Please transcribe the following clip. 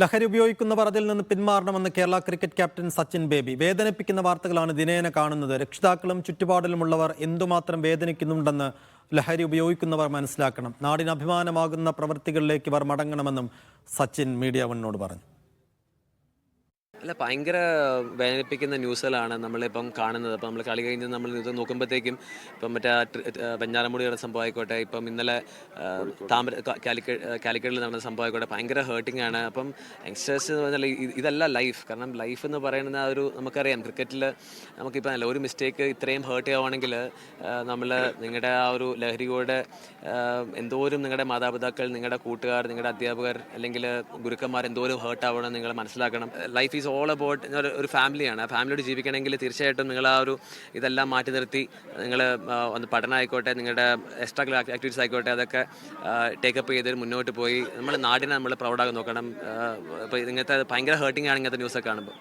ലഹരി ഉപയോഗിക്കുന്നവർ അതിൽ നിന്ന് പിന്മാറണമെന്ന് കേരള ക്രിക്കറ്റ് ക്യാപ്റ്റൻ സച്ചിൻ ബേബി. വേദനിപ്പിക്കുന്ന വാർത്തകളാണ് ദിനേന കാണുന്നത്. രക്ഷിതാക്കളും ചുറ്റുപാടിലുമുള്ളവർ എന്തുമാത്രം വേദനിക്കുന്നുണ്ടെന്ന് ലഹരി ഉപയോഗിക്കുന്നവർ മനസ്സിലാക്കണം. നാടിന് അഭിമാനമാകുന്ന പ്രവൃത്തികളിലേക്ക് ഇവർ മടങ്ങണമെന്നും സച്ചിൻ മീഡിയ വണ്ണിനോട് പറഞ്ഞു. അല്ല, ഭയങ്കര വേദനിപ്പിക്കുന്ന ന്യൂസുകളാണ് നമ്മളിപ്പം കാണുന്നത്. അപ്പം നമ്മൾ കളി കഴിഞ്ഞ് നമ്മൾ ഇത് നോക്കുമ്പോഴത്തേക്കും ഇപ്പം മറ്റേ വെഞ്ഞാറമൂടിയുടെ സംഭവം ആയിക്കോട്ടെ, ഇപ്പം ഇന്നലെ കാലിക്കറ്റിൽ നടന്ന സംഭവം ആയിക്കോട്ടെ, ഭയങ്കര ഹേർട്ടിംഗ് ആണ്. അപ്പം യങ്സ്റ്റേഴ്സ് എന്ന് പറഞ്ഞാൽ ഇതല്ല ലൈഫ്. കാരണം ലൈഫ് എന്ന് പറയുന്നത് ഒരു നമുക്കറിയാം, ക്രിക്കറ്റിൽ നമുക്കിപ്പോൾ അല്ല ഒരു മിസ്റ്റേക്ക് ഇത്രയും ഹേർട്ട് ചെയ്യുവാണെങ്കിൽ നമ്മൾ നിങ്ങളുടെ ആ ഒരു ലഹരിയോടെ എന്തോരം നിങ്ങളുടെ മാതാപിതാക്കൾ, നിങ്ങളുടെ കൂട്ടുകാർ, നിങ്ങളുടെ അധ്യാപകർ അല്ലെങ്കിൽ ഗുരുക്കന്മാർ എന്തോരം ഹേർട്ട് ആവണം നിങ്ങൾ മനസ്സിലാക്കണം. ലൈഫ് ഈസ് ഓൾ അബൌട്ട് ഒരു ഫാമിലിയാണ്. ആ ഫാമിലിയോട് ജീവിക്കണമെങ്കിൽ തീർച്ചയായിട്ടും നിങ്ങൾ ആ ഒരു ഇതെല്ലാം മാറ്റി നിർത്തി നിങ്ങൾ ഒന്ന് പഠനം ആയിക്കോട്ടെ, നിങ്ങളുടെ എക്സ്ട്രാ ആക്ടിവിറ്റീസ് ആയിക്കോട്ടെ, അതൊക്കെ ടേക്കപ്പ് ചെയ്ത് മുന്നോട്ട് പോയി നമ്മൾ നാടിനെ നമ്മൾ പ്രൗഡാക്കി നോക്കണം. ഇപ്പോൾ ഇങ്ങനത്തെ ഭയങ്കര ഹേർട്ടിംഗ് ആണ് ഇങ്ങനത്തെ ന്യൂസൊക്കെ കാണുമ്പോൾ.